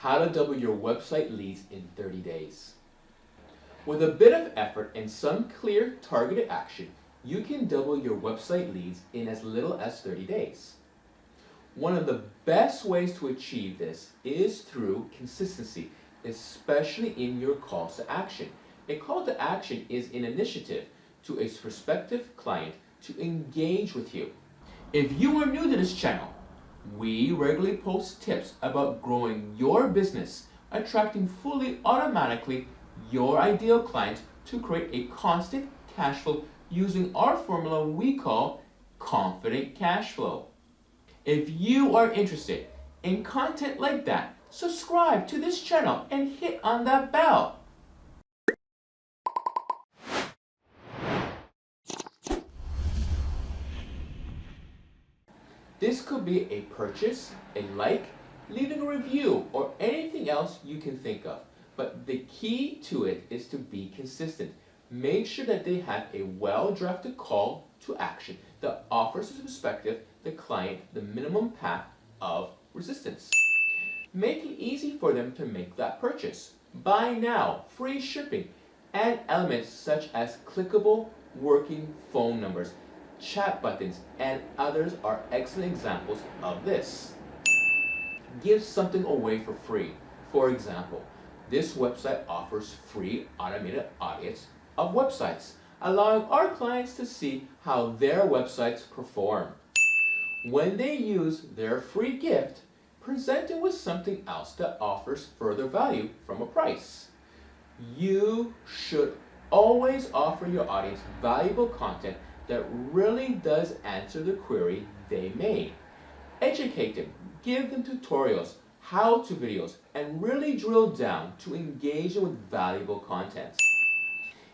How to double your website leads in 30 days. With a bit of effort and some clear targeted action, you can double your website leads in as little as 30 days. One of the best ways to achieve this is through consistency, especially in your calls to action. A call to action is an initiative to a prospective client to engage with you. If you are new to this channel, we regularly post tips about growing your business, attracting fully automatically your ideal client to create a constant cash flow using our formula we call confident cash flow. If you are interested in content like that, subscribe to this channel and hit on that bell. This could be a purchase, a like, leaving a review, or anything else you can think of. But the key to it is to be consistent. Make sure that they have a well-drafted call to action that offers to the prospective, the client, the minimum path of resistance. Make it easy for them to make that purchase. Buy now, free shipping, and elements such as clickable working phone numbers, chat buttons, and others are excellent examples of this. Give something away for free. For example, this website offers free automated audits of websites, allowing our clients to see how their websites perform. When they use their free gift, present it with something else that offers further value from a price. You should always offer your audience valuable content that really does answer the query they made. Educate them, give them tutorials, how-to videos, and really drill down to engage them with valuable content.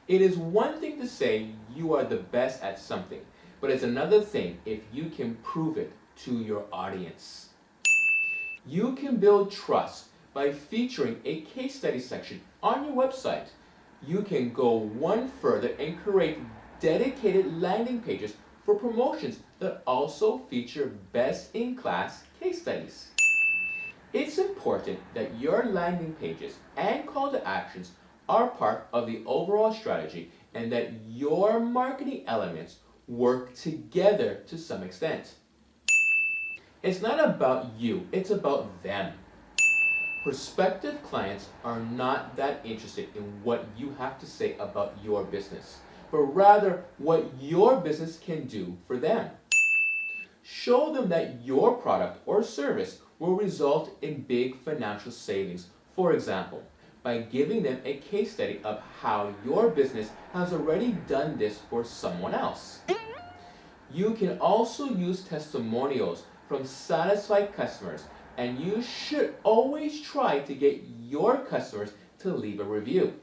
It is one thing to say you are the best at something, but it's another thing if you can prove it to your audience. You can build trust by featuring a case study section on your website. You can go one further and create dedicated landing pages for promotions that also feature best-in-class case studies. It's important that your landing pages and call to actions are part of the overall strategy and that your marketing elements work together to some extent. It's not about you, it's about them. Prospective clients are not that interested in what you have to say about your business, but rather what your business can do for them. Show them that your product or service will result in big financial savings. For example, by giving them a case study of how your business has already done this for someone else. You can also use testimonials from satisfied customers, and you should always try to get your customers to leave a review.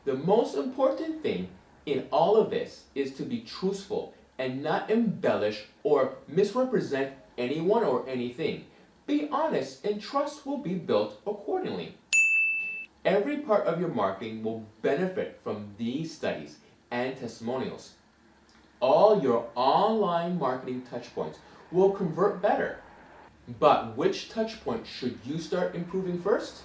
The most important thing in all of this is to be truthful and not embellish or misrepresent anyone or anything. Be honest and trust will be built accordingly. Every part of your marketing will benefit from these studies and testimonials. All your online marketing touchpoints will convert better. But which touchpoint should you start improving first?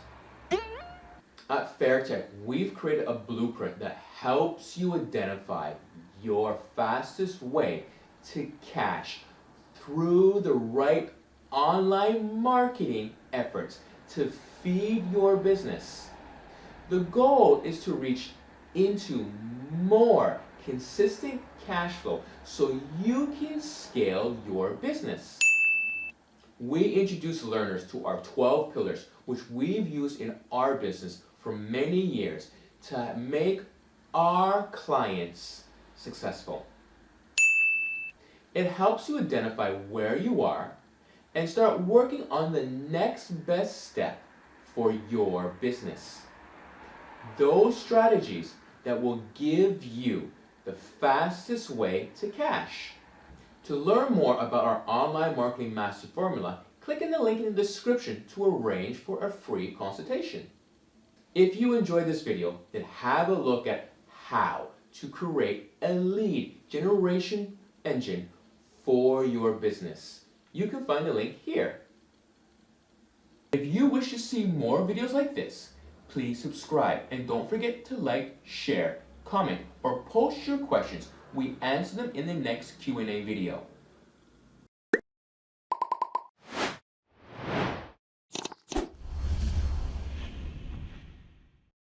At FairTech, we've created a blueprint that helps you identify your fastest way to cash through the right online marketing efforts to feed your business. The goal is to reach into more consistent cash flow so you can scale your business. We introduce learners to our 12 pillars, which we've used in our business for many years to make our clients successful. It helps you identify where you are and start working on the next best step for your business. Those strategies that will give you the fastest way to cash. To learn more about our online marketing master formula, click in the link in the description to arrange for a free consultation. If you enjoyed this video, then have a look at how to create a lead generation engine for your business. You can find the link here. If you wish to see more videos like this, please subscribe and don't forget to like, share, comment, or post your questions. We answer them in the next Q&A video.